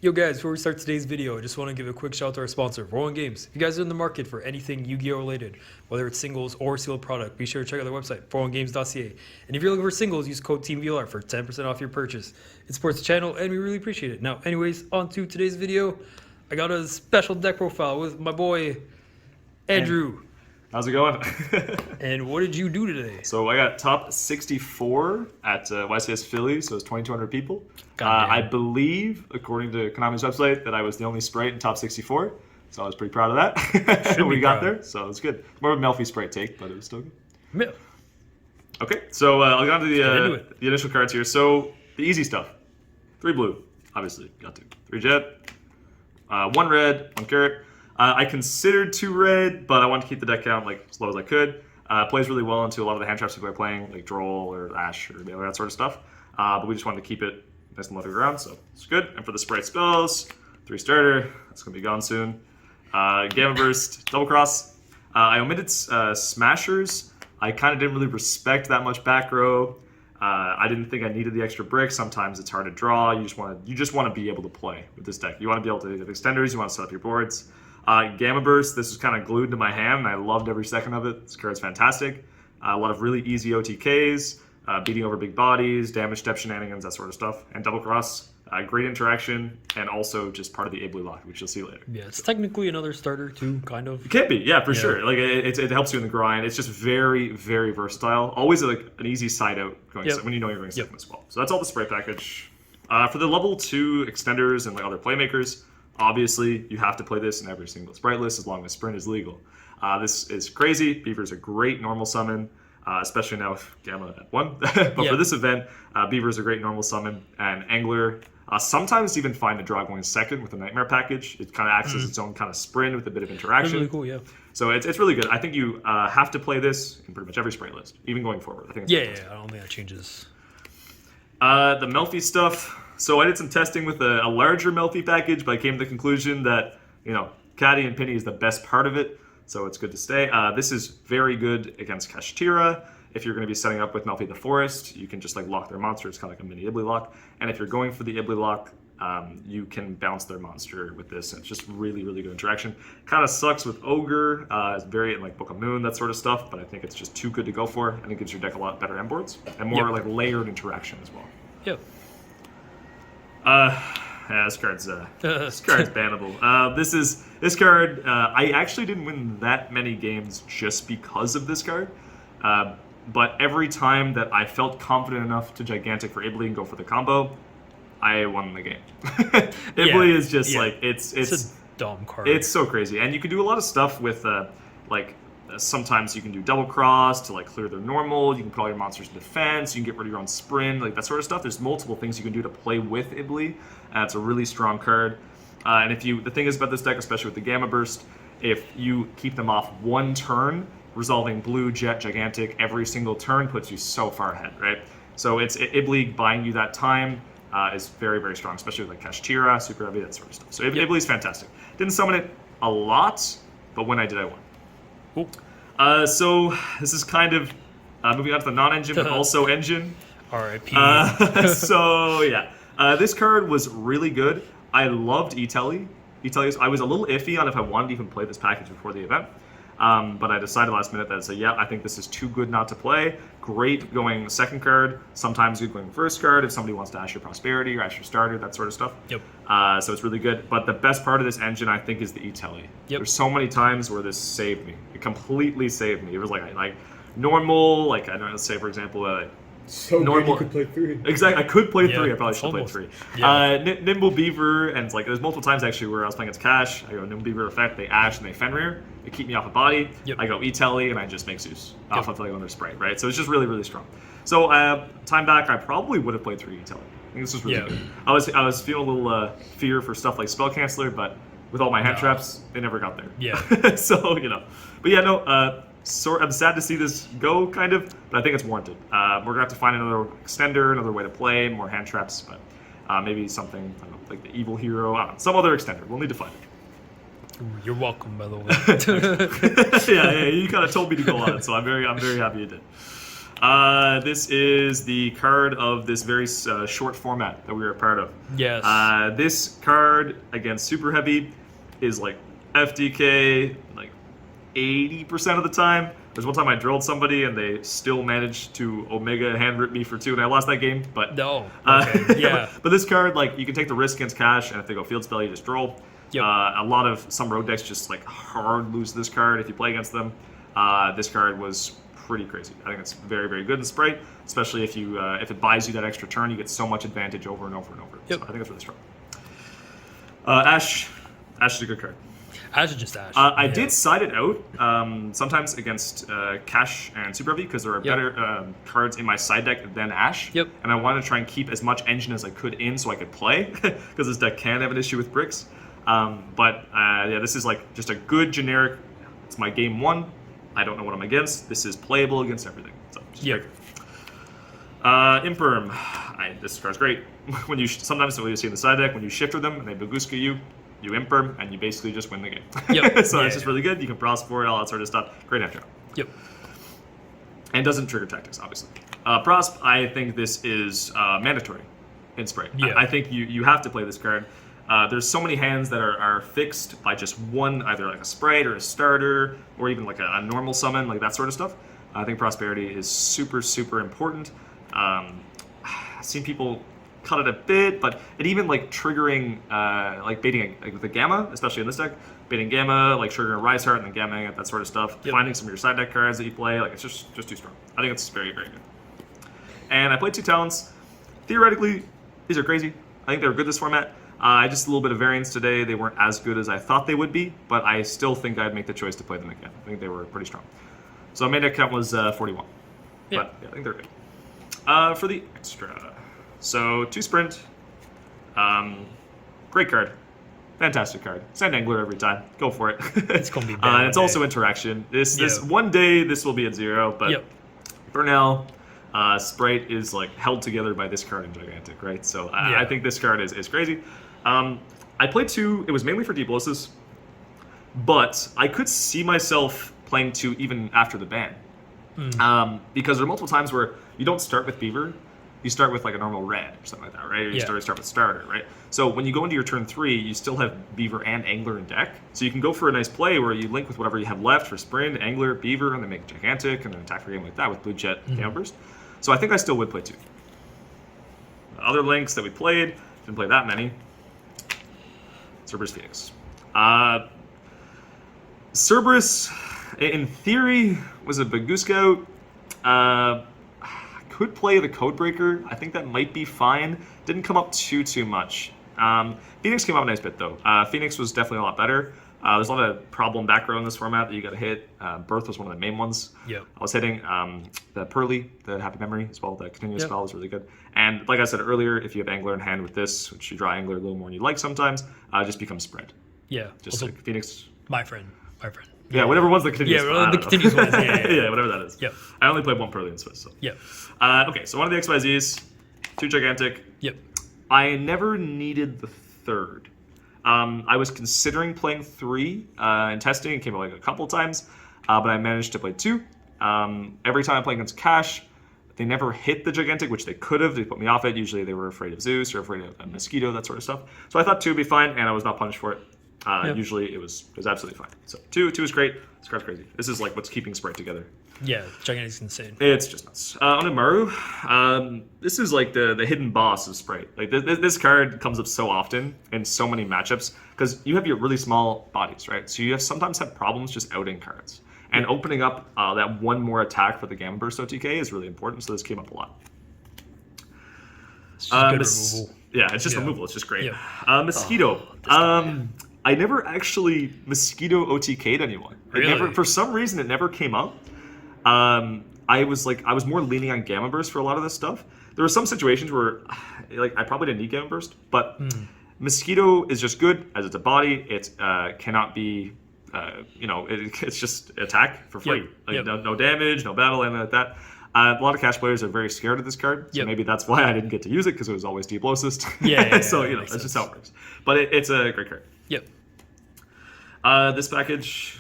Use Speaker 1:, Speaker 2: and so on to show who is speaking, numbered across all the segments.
Speaker 1: Yo guys, before we start today's video, I just want to give a quick shout out to our sponsor, For Games. If you guys are in the market for anything Yu-Gi-Oh related, whether it's singles or sealed product, be sure to check out their website, forongames.ca. And if you're looking for singles, use code TeamVLR for 10% off your purchase. It supports the channel and we really appreciate it. Now, anyways, on to today's video. I got a special deck profile with my boy, Andrew.
Speaker 2: How's it going?
Speaker 1: And what did you do today?
Speaker 2: So I got top 64 at YCS Philly, so it's 2,200 people. I believe, according to Konami's website, that I was the only Sprite in top 64. So I was pretty proud of that. We got there, so it was good. More of a Melfi Spright take, but it was still good. Okay, so I'll get on to the initial cards here. So the easy stuff. 3 blue, obviously, got to. 3 jet, 1 red, 1 carrot. I considered 2 red, but I wanted to keep the deck count like as low as I could. Plays really well into a lot of the hand traps people are playing, like Droll or Ash or that sort of stuff. But we just wanted to keep it nice and low to the ground, so it's good. And for the Sprite spells, 3 starter, that's going to be gone soon. Gamma Burst, Double Cross. I omitted Smashers. I kind of didn't really respect that much back row. I didn't think I needed the extra brick. Sometimes it's hard to draw. You just want to be able to play with this deck. You want to be able to have extenders. You want to set up your boards. Gamma Burst, this was kind of glued to my hand, and I loved every second of it. This card's fantastic. A lot of really easy OTKs, beating over big bodies, damage step shenanigans, that sort of stuff. And Double Cross, great interaction, and also just part of the Iblis lock, which you'll see later.
Speaker 1: Yeah, it's technically another starter too, kind of.
Speaker 2: It can be, yeah, for sure. Like it helps you in the grind. It's just very, very versatile. Always like an easy side out going when you know you're going second as well. So that's all the Sprite package. For the level 2 extenders and like other playmakers, obviously, you have to play this in every single Sprite list as long as Sprint is legal. This is crazy. Beaver's a great normal summon, especially now with Gamma at 1. But for this event, Beaver's a great normal summon, and Angler sometimes even find a draw going second with the Nightmare package. It kind of acts as its own kind of Sprint with a bit of interaction.
Speaker 1: Really cool, yeah.
Speaker 2: So it's really good. I think you have to play this in pretty much every Sprite list, even going forward. I think it's
Speaker 1: I don't think that changes.
Speaker 2: The Melfi stuff. So I did some testing with a larger Melfi package, but I came to the conclusion that, Caddy and Penny is the best part of it, so it's good to stay. This is very good against Kashtira. If you're going to be setting up with Melfi the Forest, you can just like lock their monster. It's kind of like a mini Iblis lock. And if you're going for the Iblis lock, you can bounce their monster with this. And it's just really, really good interaction. Kind of sucks with Ogre. It's very like Book of Moon, that sort of stuff, but I think it's just too good to go for, and it gives your deck a lot better end boards and more like layered interaction as well.
Speaker 1: Yep.
Speaker 2: This card's bannable. This card. I actually didn't win that many games just because of this card. But every time that I felt confident enough to Gigantic for Iblis and go for the combo, I won the game. Iblis is just like it's
Speaker 1: a dumb card.
Speaker 2: It's so crazy, and you can do a lot of stuff with sometimes you can do Double Cross to like clear their normal. You can put all your monsters in defense. You can get rid of your own Sprint, like that sort of stuff. There's multiple things you can do to play with Iblis. It's a really strong card. And the thing is about this deck, especially with the Gamma Burst, if you keep them off 1 turn, resolving Blue, Jet, Gigantic every single turn puts you so far ahead, right? So it's Iblis buying you that time is very, very strong, especially with like Kashtira, Super Heavy, that sort of stuff. So Iblis is fantastic. Didn't summon it a lot, but when I did, I won. Cool. So this is kind of moving on to the non-engine, but also engine.
Speaker 1: R.I.P.
Speaker 2: So yeah, this card was really good. I loved E-Telly. I was a little iffy on if I wanted to even play this package before the event, but I decided last minute that I think this is too good not to play. Great going second card. Sometimes good going first card if somebody wants to Ash your Prosperity or Ash your Starter, that sort of stuff.
Speaker 1: Yep.
Speaker 2: So it's really good. But the best part of this engine, I think, is the E-Telly. Yep. There's so many times where this saved me. It completely saved me. It was like normal, like I don't know, let's say for example,
Speaker 3: so normal. You could play 3.
Speaker 2: Exactly, I could play 3. I probably should play 3.
Speaker 1: Yeah.
Speaker 2: Nimble Beaver, and there's multiple times actually where I was playing against Cash. I go Nimble Beaver effect, they Ash and they Fenrir. They keep me off a body.
Speaker 1: Yep.
Speaker 2: I go E-Telly and I just make Zeus off of like on their Sprite, right? So it's just really, really strong. So time back, I probably would have played 3 E-Telly. I think this was really good. I was feeling a little fear for stuff like Spell Canceller, but with all my hand traps, they never got there.
Speaker 1: Yeah.
Speaker 2: So but yeah, no. I'm sad to see this go, kind of, but I think it's warranted. We're gonna have to find another extender, another way to play, more hand traps, but maybe something I don't know, like the Evil Hero, I don't know, some other extender. We'll need to find it.
Speaker 1: You're welcome, by the way.
Speaker 2: Yeah, you kind of told me to go on it, so I'm very happy you did. This is the card of this very short format that we were a part of.
Speaker 1: Yes.
Speaker 2: This card, again, super heavy, is like FDK like 80% of the time. There's one time I drilled somebody and they still managed to Omega hand rip me for 2 and I lost that game. But
Speaker 1: no. Okay. Yeah.
Speaker 2: But this card, like, you can take the risk against cash, and if they go field spell, you just roll.
Speaker 1: Yep.
Speaker 2: A lot of some road decks just like hard lose this card if you play against them. This card was pretty crazy. I think it's very, very good in Sprite, especially if you if it buys you that extra turn, you get so much advantage over and over and over.
Speaker 1: Yep.
Speaker 2: So I think it's really strong. Ash is a good card.
Speaker 1: Ash is just Ash.
Speaker 2: I did side it out sometimes against Cash and Super Heavy because there are better cards in my side deck than Ash.
Speaker 1: Yep.
Speaker 2: And I wanted to try and keep as much engine as I could in so I could play because this deck can have an issue with bricks. Yeah, this is like just a good generic. It's my game 1. I don't know what I'm against. This is playable against everything. So
Speaker 1: yeah.
Speaker 2: Imperm. This card's great. When you sometimes what you see in the side deck when you shifter them and they Baguska you Imperm, and you basically just win the game.
Speaker 1: Yep.
Speaker 2: So it's just really good. You can browse for it, all that sort of stuff. Great after.
Speaker 1: Yep.
Speaker 2: And doesn't trigger tactics, obviously. Prosp, I think this is mandatory in Sprite.
Speaker 1: Yeah.
Speaker 2: I think you have to play this card. There's so many hands that are fixed by just one, either like a Sprite or a starter, or even like a normal summon, like that sort of stuff. I think Prosperity is super, super important. I've seen people cut it a bit, but it even like triggering, like baiting like the Gamma, especially in this deck, baiting Gamma, like triggering a Rise Heart and then Gamma it, that sort of stuff. Yep. Finding some of your side deck cards that you play, like it's just too strong. I think it's very, very good. And I played 2 talents. Theoretically, these are crazy. I think they were good this format. Just a little bit of variance today. They weren't as good as I thought they would be, but I still think I'd make the choice to play them again. I think they were pretty strong. So my main deck count was 41.
Speaker 1: Yeah.
Speaker 2: But yeah, I think they're good. For the extra. So 2 sprint. Great card. Fantastic card. Send Angler every time. Go for it.
Speaker 1: It's going to be bad.
Speaker 2: And it's also interaction. This one day this will be at 0, but for now, Sprite is like held together by this card in Gigantic, right? So I think this card is crazy. I played 2. It was mainly for Deep Losses, but I could see myself playing 2 even after the ban. Because there are multiple times where you don't start with Beaver, you start with like a normal red or something like that, right? Or you start with starter, right? So when you go into your turn 3, you still have Beaver and Angler in deck. So you can go for a nice play where you link with whatever you have left for Sprint, Angler, Beaver, and then make Gigantic and then attack for a game like that with Blue Jet Gamma Burst. So I think I still would play 2. Other links that we played, didn't play that many. Cerberus Phoenix. Cerberus, in theory, was a Bagoo Scout. Could play the Codebreaker. I think that might be fine. Didn't come up too much. Phoenix came up a nice bit though. Phoenix was definitely a lot better. There's a lot of problem back row in this format that you got to hit. Birth was one of the main ones.
Speaker 1: Yep.
Speaker 2: I was hitting the Pearly, the Happy Memory as well. The continuous spell was really good. And like I said earlier, if you have Angler in hand with this, which you draw Angler a little more than you like sometimes, just becomes Spread.
Speaker 1: Yeah.
Speaker 2: Just
Speaker 1: also,
Speaker 2: like Phoenix.
Speaker 1: My friend.
Speaker 2: Yeah, whatever one's the continuous.
Speaker 1: Yeah, the continuous ones.
Speaker 2: Yeah, whatever that is.
Speaker 1: Yep.
Speaker 2: I only played 1 Pearly in Swiss. So.
Speaker 1: Yep.
Speaker 2: Okay, so one of the XYZs, 2 Gigantic.
Speaker 1: Yep.
Speaker 2: I never needed the 3rd. I was considering playing 3 in testing. It came out like a couple times, but I managed to play 2. Every time I play against Cash, they never hit the Gigantic, which they could have. They put me off it. Usually they were afraid of Zeus or afraid of a Mosquito, that sort of stuff. So I thought 2 would be fine, and I was not punished for it. Usually it was absolutely fine. So 2 is great. This card's crazy. This is like what's keeping Sprite together.
Speaker 1: Yeah, Gigantic's insane.
Speaker 2: It's just nuts. Onimaru, this is like the hidden boss of Sprite. Like this card comes up so often in so many matchups because you have your really small bodies, right? So you sometimes have problems just outing cards. And opening up that 1 more attack for the Gamma Burst OTK is really important, so this came up a lot.
Speaker 1: It's just good removal.
Speaker 2: Yeah, it's just removal. It's just great.
Speaker 1: Yeah.
Speaker 2: Mosquito. I never actually Mosquito OTK'd anyone.
Speaker 1: Really?
Speaker 2: For some reason, it never came up. I was more leaning on Gamma Burst for a lot of this stuff. There were some situations where, like, I probably didn't need Gamma Burst, but Mosquito is just good as it's a body. It cannot be, it's just attack for free. No damage, no battle, anything like that. A lot of Cash players are very scared of this card, so maybe that's why I didn't get to use it because it was always Deep Losest. So that's just how it works. But it's a great card.
Speaker 1: Yep.
Speaker 2: This package,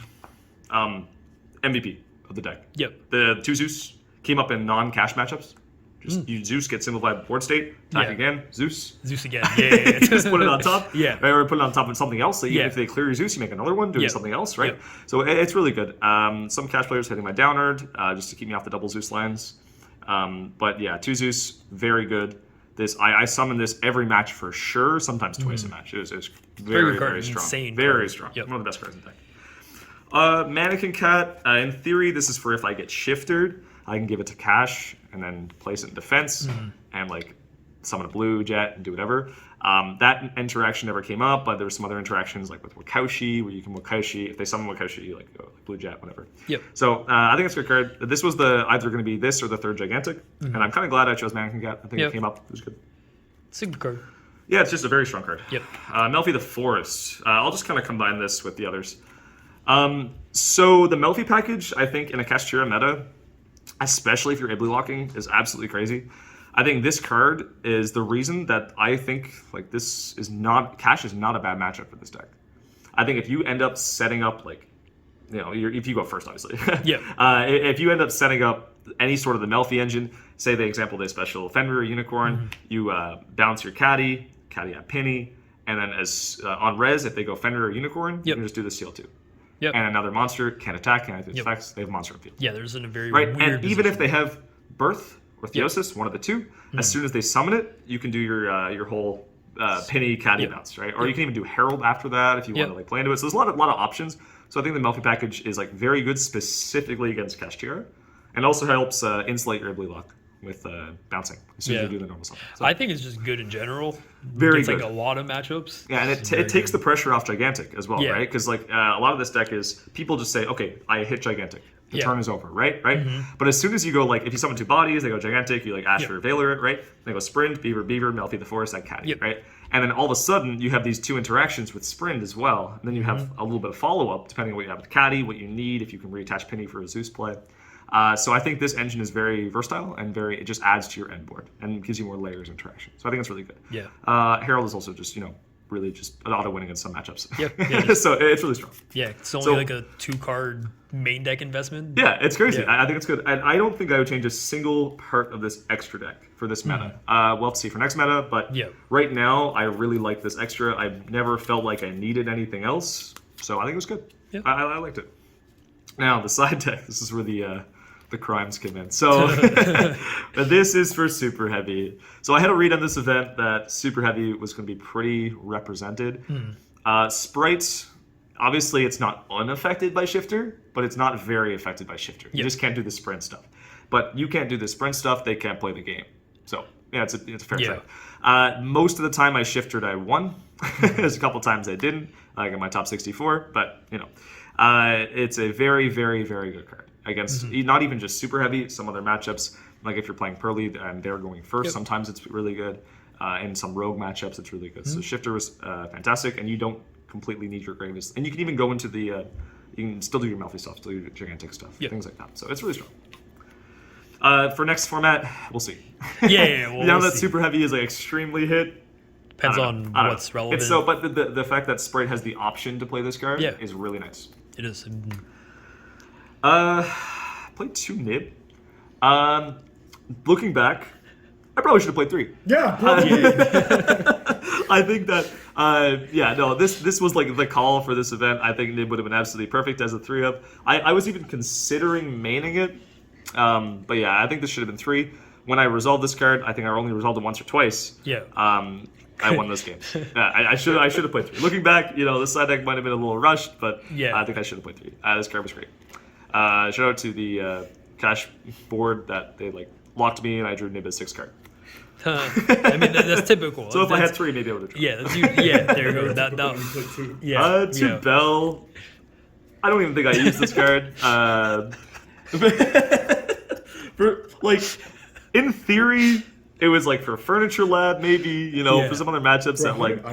Speaker 2: MVP of the deck.
Speaker 1: Yep.
Speaker 2: The 2 Zeus, Came up in non-cash matchups. Just you Zeus, get simplified board state, attack again, Zeus.
Speaker 1: Zeus again. Yeah.
Speaker 2: Just put it on top.
Speaker 1: Yeah.
Speaker 2: Or put it on top of something else. So even if they clear your Zeus, you make another one doing something else, right? So it's really good. Some cash players hitting my downward just to keep me off the double Zeus lines. But yeah, 2 Zeus, very good. I summon this every match for sure, sometimes twice a match. It was very, very strong.
Speaker 1: Insane
Speaker 2: very
Speaker 1: card.
Speaker 2: strong.
Speaker 1: Yep.
Speaker 2: One of the best cards in deck. Mannequin Cat, in theory, this is for if I get shifted, I can give it to cash and then place it in defense and like summon a blue jet and do whatever. That interaction never came up, but there were some other interactions like with Wakaushi, where you can Wakaushi. If they summon Wakaushi, you like go like blue jet, whatever.
Speaker 1: Yep.
Speaker 2: So I think it's a good card. This was either going to be this or the third gigantic, and I'm kind of glad I chose Mannequin Cat. I think it came up. It was good.
Speaker 1: It's a good card.
Speaker 2: Yeah, it's just a very strong card.
Speaker 1: Yep.
Speaker 2: Melfi the Forest. I'll just kind of combine this with the others. So the Melfi package, I think in a Kashtira meta, especially if you're Iblis locking, is absolutely crazy. I think this card is the reason that I think like cash is not a bad matchup for this deck. I think if you end up setting up like, if you go first, obviously.
Speaker 1: Yeah.
Speaker 2: If you end up setting up any sort of the Melfi engine, say the example, the special Fenrir Unicorn, you bounce your caddy at Penny, and then as on res, if they go Fenrir or Unicorn, you can just do the seal 2.
Speaker 1: Yep.
Speaker 2: And another monster can't attack, can't do effects. They have monster on field.
Speaker 1: Yeah, there's in a very
Speaker 2: right.
Speaker 1: weird
Speaker 2: And even if they have Birth or Theosis, one of the two, as soon as they summon it, you can do your whole Penny caddy bounce, right? Or you can even do Herald after that if you want to like play into it. So there's a lot of options. So I think the Melfi package is like very good specifically against Kashtira, and also helps insulate your Iblis lock with bouncing as soon as you do the normal summon. So,
Speaker 1: I think it's just good in general.
Speaker 2: Very
Speaker 1: it's
Speaker 2: good.
Speaker 1: Like a lot of matchups.
Speaker 2: Yeah, and it takes the pressure off Gigantic as well, right? Because like a lot of this deck is people just say, okay, I hit Gigantic. The turn is over, right? But as soon as you go like, if you summon 2 bodies, they go Gigantic, you like Asher, Valor it, right? They go Sprint, Beaver, Melfi the Forest, and Caddy, right? And then all of a sudden you have these 2 interactions with Sprint as well. And then you have a little bit of follow-up depending on what you have with Caddy, what you need, if you can reattach Penny for a Zeus play. So I think this engine is very versatile and it just adds to your end board and gives you more layers of interaction. So I think it's really good.
Speaker 1: Yeah.
Speaker 2: Herald is also just, really just an auto winning in some matchups.
Speaker 1: Yeah.
Speaker 2: So it's really strong.
Speaker 1: Yeah, it's only like a 2-card main deck investment.
Speaker 2: Yeah, it's crazy. I think it's good. And I don't think I would change a single part of this extra deck for this meta. We'll have to see for next meta, but right now I really like this extra. I never felt like I needed anything else. So I think it was good. Yeah. I liked it. Now the side deck, this is where the crimes come in. So this is for Super Heavy. So I had a read on this event that Super Heavy was going to be pretty represented. Sprite, obviously it's not unaffected by Shifter, but it's not very affected by Shifter. You just can't do the sprint stuff. But you can't do the sprint stuff, they can't play the game. So yeah, it's a fair trade. Most of the time I shifted, I won. There's a couple times I didn't, like in my top 64, but it's a very, very, very good card. Against not even just Super Heavy, some other matchups, like if you're playing Pearly and they're going first, sometimes it's really good. In some rogue matchups, it's really good. So Shifter was fantastic, and you don't completely need your Gravis. And you can even go into the, you can still do your Melfi stuff, still do your Gigantic stuff, things like that. So it's really strong. For next format, we'll see.
Speaker 1: Well,
Speaker 2: now that Super Heavy is like extremely hit,
Speaker 1: depends on what's relevant.
Speaker 2: It's but the fact that Sprite has the option to play this card is really nice.
Speaker 1: It is.
Speaker 2: Played 2 Nib. Looking back, I probably should have played 3.
Speaker 3: Yeah, probably.
Speaker 2: I think that this was like the call for this event. I think Nib would have been absolutely perfect as a 3-up. I was even considering maining it, but yeah, I think this should have been 3. When I resolved this card, I think I only resolved it once or twice. I won this game. I should have played 3. Looking back, this side deck might have been a little rushed, but I think I should have played 3. This card was great. Shout out to the cash board that they like locked me and I drew Nib as 6 card.
Speaker 1: I mean that's typical.
Speaker 2: So if I had 3, maybe I would have drawn.
Speaker 1: There you go.
Speaker 2: To Bell, I don't even think I used this card. In theory, it was like for Furniture Lab, maybe for some other matchups that like.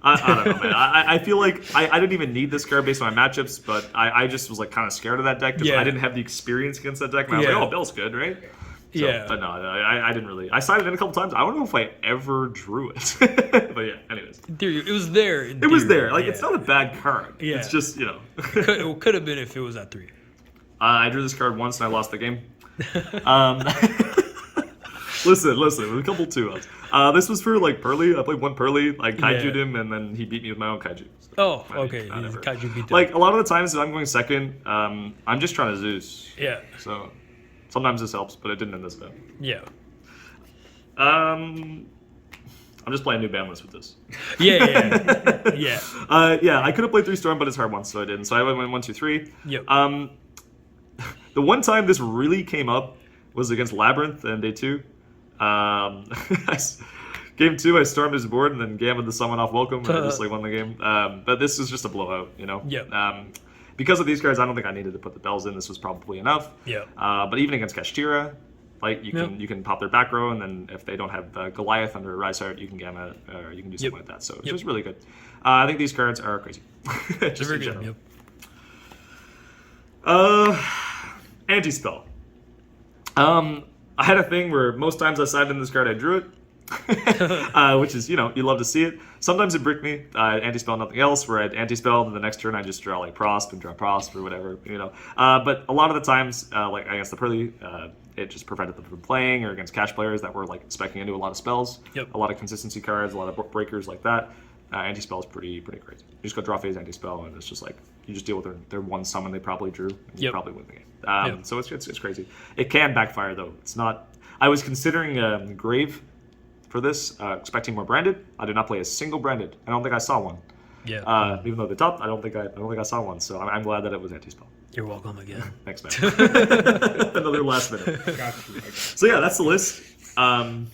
Speaker 2: I don't know, man. I feel like I didn't even need this card based on my matchups, but I just was like kind of scared of that deck because I didn't have the experience against that deck. And I was like, oh, Bell's good, right? So, but no, I didn't really. I sided in a couple times. I don't know if I ever drew it. But yeah, anyways.
Speaker 1: It was there.
Speaker 2: It was there. Like, it's not a bad card. It's just,
Speaker 1: It could have been if it was at 3.
Speaker 2: I drew this card once and I lost the game. Um, listen, with a couple 2-outs. This was for like Pearly. I played one Pearly. I kaiju'd him, and then he beat me with my own kaiju. So,
Speaker 1: Oh, okay. Kaiju beat them.
Speaker 2: like a lot of the times if I'm going second, I'm just trying to Zeus.
Speaker 1: Yeah.
Speaker 2: So sometimes this helps, but it didn't in this event.
Speaker 1: Yeah.
Speaker 2: I'm just playing new ban list with this.
Speaker 1: Yeah.
Speaker 2: Yeah, I could have played 3 Storm, but it's hard once, so I didn't. So I went 1, 2, 3.
Speaker 1: Yep.
Speaker 2: The one time this really came up was against Labyrinth and day 2. Game 2, I stormed his board and then gammed the summon off welcome, and I just like won the game. But this was just a blowout, you know.
Speaker 1: Yep.
Speaker 2: Because of these cards, I don't think I needed to put the bells in. This was probably enough.
Speaker 1: Yeah.
Speaker 2: But even against Kashtira, like you can pop their back row, and then if they don't have Goliath under Rise Heart, you can gamma or you can do something like that. So it's just really good. I think these cards are crazy. Just
Speaker 1: They're very
Speaker 2: in
Speaker 1: good.
Speaker 2: general.
Speaker 1: Yep.
Speaker 2: Anti-spell. I had a thing where most times I sided in this card, I drew it, which is, you love to see it. Sometimes it bricked me. Anti-spell, nothing else, where I'd anti-spell, and the next turn I just draw like Prosp and draw Prosp or whatever, But a lot of the times, like against the Pearly, it just prevented them from playing, or against cash players that were like specking into a lot of spells, a lot of consistency cards, a lot of breakers like that. Anti-spell is pretty crazy. You just go draw phase anti-spell, and it's just like you just deal with their one summon they probably drew, and you probably win the game. So it's crazy. It can backfire though. It's not. I was considering Grave for this, expecting more branded. I did not play a single branded. I don't think I saw one.
Speaker 1: Yeah.
Speaker 2: Even though they topped, I don't think I saw one. So I'm glad that it was anti-spell.
Speaker 1: You're welcome again.
Speaker 2: Thanks, man. Another last minute.
Speaker 3: Got you.
Speaker 2: So yeah, that's the list. I'm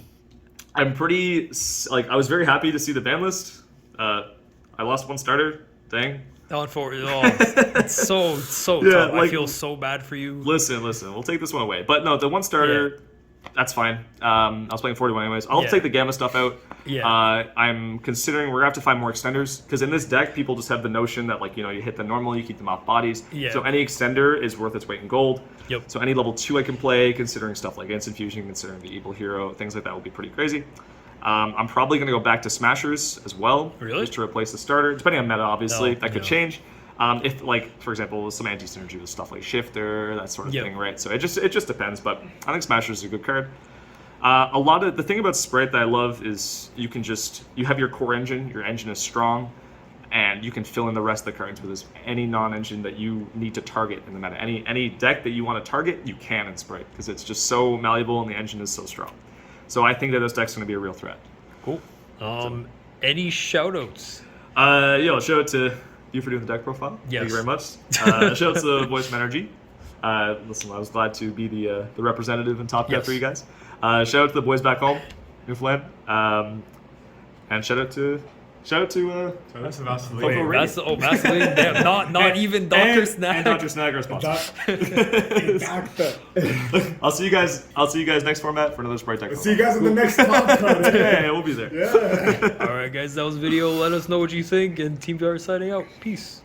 Speaker 2: pretty I was very happy to see the ban list. I lost one starter. Dang.
Speaker 1: It's so tough. I feel so bad for you.
Speaker 2: Listen. We'll take this one away. But no, the one starter, that's fine. I was playing 41 anyways. I'll take the gamma stuff out.
Speaker 1: Yeah.
Speaker 2: I'm considering we're gonna have to find more extenders, because in this deck, people just have the notion that you hit the normal, you keep them off bodies.
Speaker 1: Yeah.
Speaker 2: So any extender is worth its weight in gold.
Speaker 1: Yep.
Speaker 2: So any level 2 I can play, considering stuff like Instant Fusion, considering the Evil Hero, things like that will be pretty crazy. I'm probably going to go back to Smashers as well.
Speaker 1: Really?
Speaker 2: Just to replace the starter. Depending on meta, obviously. That could
Speaker 1: yeah.
Speaker 2: change. If, for example, some anti-synergy with stuff like Shifter, that sort of thing, right? So it just depends, but I think Smashers is a good card. The thing about Sprite that I love is you have your core engine, your engine is strong, and you can fill in the rest of the cards with any non-engine that you need to target in the meta. Any deck that you want to target, you can in Sprite, because it's just so malleable and the engine is so strong. So I think that this deck's going to be a real threat.
Speaker 1: Cool. Any shout-outs?
Speaker 2: Shout out to you for doing the deck profile.
Speaker 1: Yes.
Speaker 2: Thank you very much. Shout out to Voice of Energy. Listen, I was glad to be the representative and top cat for you guys. Shout out to the boys back home, Newfoundland. And shout out to
Speaker 3: That's Vaseline.
Speaker 1: Vaseline. Damn, not even Dr. Snag.
Speaker 2: And Dr. Snag are sponsors. I'll see you guys next format for another Sprite deck.
Speaker 3: See you guys in the next top cut.
Speaker 2: Yeah, we'll be there.
Speaker 3: Yeah.
Speaker 1: All right, guys, that was the video. Let us know what you think, and Team VR signing out. Peace.